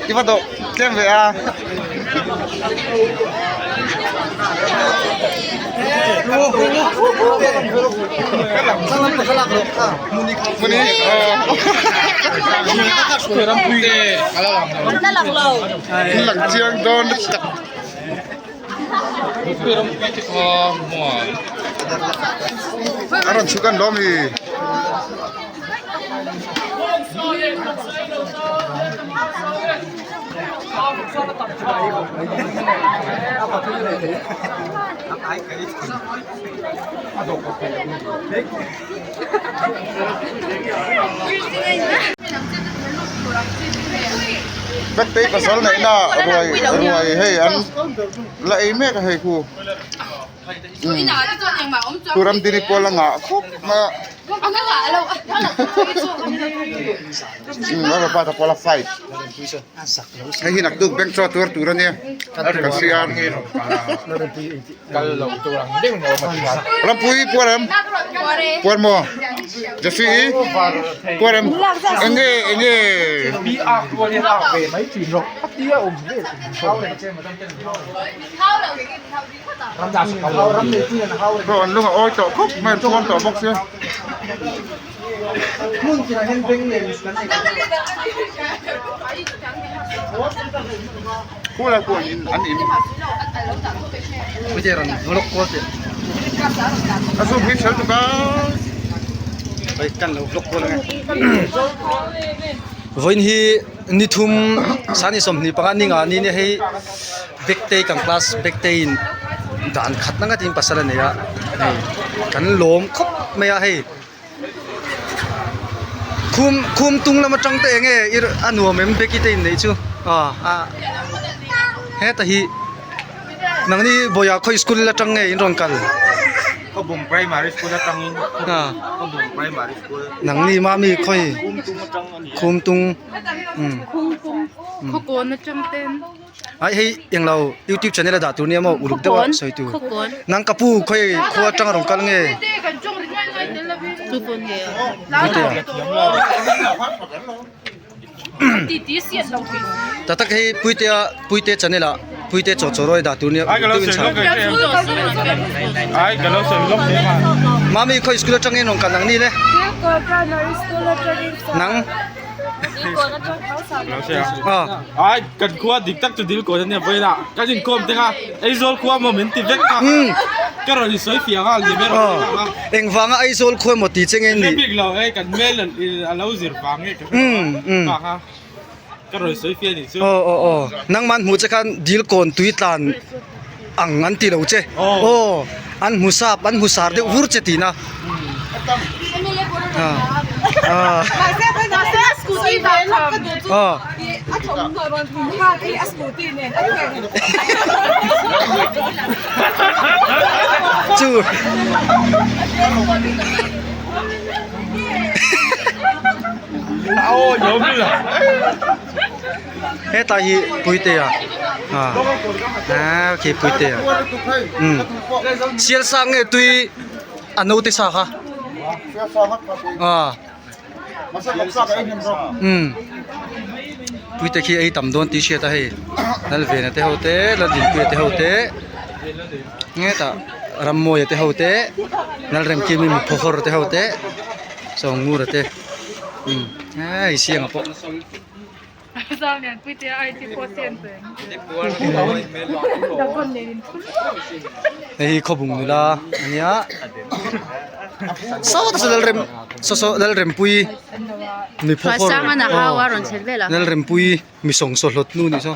Ibato, siempre ah. Aron sukan lomi. Bác tế có số này là rồi hey anh lại mẹ cái hey khu khu ram tini pola ngã khúc mà nó là bắt pola fight cái hinak tu beng so tur turan ya kasihan kalau turang ding no matihan rampui puaram puarmo jadi puaram ini bi ak ko ni ak ve mai chi ro tia ve hau le che ma tam chen ram da hau ram le chi na hau rồi lúc ôi tổ khúc mà con tổ bốc xưa mun chi na hen beng le kan khu là của anh in bây giờ là lốc quá thì à số biết sao tụi baไปกันลกคนไงวันนี้นิทุมสานิสมนี่ปางนี่งานนี่ให้เบกเตกันคลาสเบกเตนด่านขัดนั่งกันที่ภาษาเนี่ยกันล้มครบไม่ให้คุมตุงแล้วมาจังเตงอีอันหัวมันเบกิเตนนี่ชูเฮ้แต่ฮีนังนี่บ่อยากเข้าสกุลละจังอินรอนกันก็บุ่ม primary school ละจังอินก็บุ่ม primary school นังนี่มามีค่อยคุมตุงขโกนนะจังเต้นไอ้ให้ยังเรา YouTube channel ด่าตัวเนี้ยมาอุลุกเตว่าสวยตัวนังกะปูค่อยคัวจังรองกันไงทุกคนเดียวตีเสียนลงไปแต่ถ้าให้ปุยเต channel ละปุยเตโจรอยด่าตัวเนี้ยตัวอินชาไอ้ก็เราเสริมลบเสียมามีค่อยสกุลจังเงินรองกันนังนี่เลยนังเราเสียไอ้กันขวดดิกตักจุดดิลโกนเนี่ยไปละกันจินโคมเต็งอ่ะไอ้โซลขวดโมเมนต์ติดเวกอ่ะก็เราดิสวยเฟียกันดิเมร่เอ็งฟังไอ้โซลขวดหมดตีเจงเงินนี่บิ๊กเราไอ้กันเมลเราสิร์ฟังไอ้กันก็เราสวยเฟียดินังมันหูจะกันดิลโกนตุยตันอังอันตีเราเจ้อันมุสาบอันมุสาร์เดือดเจตีนะจูเอาโยมเลยเฮ้ตาฮีปุยเตียโอเคปุยเตียเสียสังเงตุยอันนู้นที่สาขาปุยเตคีไอ้ต่ำโดนตีเชียตาให้นั่นเวนะเตาเตนั่นดินปุยเตาเตเงี้ยตารำมวยเตาเตนั่นเริ่มกินมีมุขขรเตาเตสองงูเตไอ้เสียงอ่ะปะสาวเนี่ยพี่เจ้าไอ้ที่โพสเซนเตอร์ไอ้ขบุงนี่ละอันเนี้ยสาวที่นั่นเริ่มนั่นเริ่มปุยมีพอภาษามันหาว่าร้อนเฉยเลยล่ะนั่นเริ่มปุยมีส่งสดลดนู่นนี่ใช่